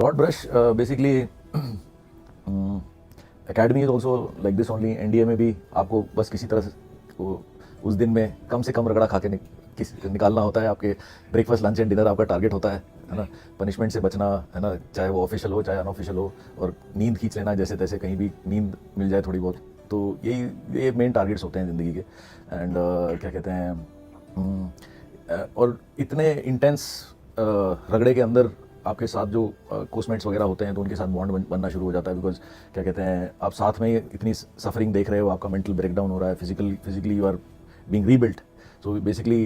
Broad brush, basically, academy is also like this only. NDA में भी आपको बस किसी तरह से उस दिन में कम से कम रगड़ा खा के निकालना होता है। आपके ब्रेकफास्ट, लंच एंड डिनर आपका टारगेट होता है ना। पनिशमेंट से बचना है ना, चाहे वो ऑफिशियल हो चाहे अनऑफिशियल हो, और नींद खींच लेना जैसे तैसे, कहीं भी नींद मिल जाए थोड़ी बहुत। तो ये मेन टारगेट्स होते हैं ज़िंदगी के। एंड क्या कहते हैं, और इतने इंटेंस रगड़े के अंदर आपके साथ जो कोस्टमेट्स वगैरह होते हैं, तो उनके साथ बॉन्ड बनना शुरू हो जाता है। बिकॉज क्या कहते हैं, आप साथ में इतनी सफरिंग देख रहे हो, आपका मेंटल ब्रेकडाउन हो रहा है, physically you are being rebuilt. So basically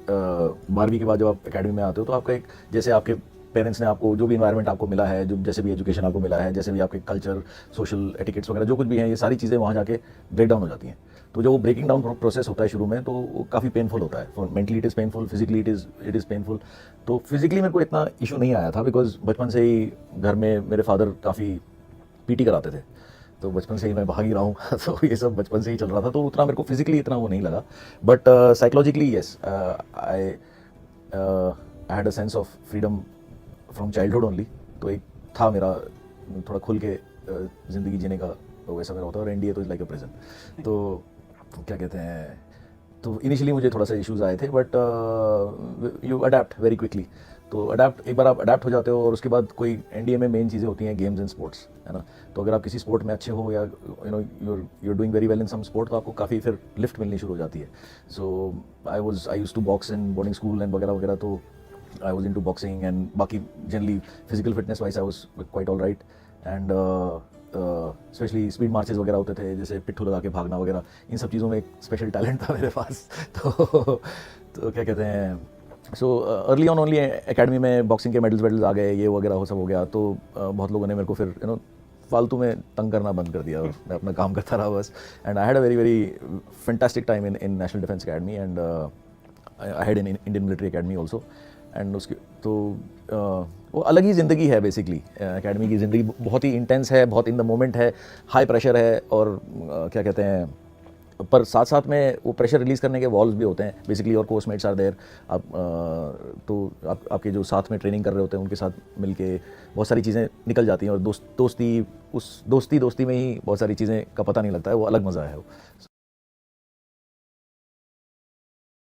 12वीं के बाद जब आप एकेडमी में आते हो, तो आपका एक, जैसे आपके पेरेंट्स ने आपको जो भी इन्वायरमेंट आपको मिला है, जो जैसे भी एजुकेशन आपको मिला है, जैसे भी आपके कल्चर, सोशल एटिकेट्स वगैरह जो कुछ भी हैं, ये सारी चीज़ें वहाँ जाके ब्रेक डाउन हो जाती हैं। तो जो वो ब्रेकिंग डाउन प्रोसेस होता है शुरू में, तो वो काफ़ी पेनफुल होता है। For mentally it is painful, physically it is painful. तो फिजिकली मेरे को इतना इशू नहीं आया था, बिकॉज बचपन से ही घर में मेरे फादर काफ़ी पीटी कराते थे, तो बचपन से ही मैं भाग ही रहा हूँ। तो ये सब बचपन से ही चल रहा था, तो उतना मेरे को फिजिकली इतना वो नहीं लगा। But psychologically yes, I had a sense of freedom from childhood only. तो एक था मेरा थोड़ा खुल के ज़िंदगी जीने का, तो वैसा मेरा होता है। और एनडीए तो इज़ लाइक अ प्रिजन। तो क्या कहते हैं, तो इनिशियली मुझे थोड़ा सा इश्यूज आए थे, but you adapt very quickly. तो एक बार आप अडेप्ट हो जाते हो, और उसके बाद कोई एनडीए में मेन चीज़ें होती हैं गेम्स एंड स्पोर्ट्स, है ना। तो अगर आप किसी स्पोर्ट में अच्छे हो, या you're doing very well in some sport, तो आपको काफ़ी फिर लिफ्ट मिलनी शुरू हो जाती है। So I used to box in boarding school and वगैरह वगैरह। तो I was into boxing, and बाकी generally physical fitness wise I was quite all right. And specially speed marches वगैरह होते थे, जैसे पिट्ठू लगा के भागना वगैरह, इन सब चीज़ों में एक स्पेशल टैलेंट था मेरे पास। तो क्या कहते हैं, so early on only academy में बॉक्सिंग के मेडल्स आ गए, ये वगैरह हो सब हो गया। तो बहुत लोगों ने मेरे को फिर फालतू में तंग करना बंद कर दिया, और मैं अपना काम करता रहा बस। And I had a very very fantastic time in national defence academy, and I had in Indian military academy also. And उसके तो वो अलग ही ज़िंदगी है बेसिकली। एकेडमी की ज़िंदगी बहुत ही इंटेंस है, बहुत इन द मोमेंट है, हाई प्रेशर है, और क्या कहते हैं, पर साथ साथ में वो प्रेशर रिलीज़ करने के वॉल्स भी होते हैं बेसिकली, और कोर्समेट्स आर देयर। आप तो आपके जो साथ में ट्रेनिंग कर रहे होते हैं, उनके साथ मिलके बहुत सारी चीज़ें निकल जाती हैं, और दोस्ती में ही बहुत सारी चीज़ें का पता नहीं लगता है, वो अलग मज़ा है वो।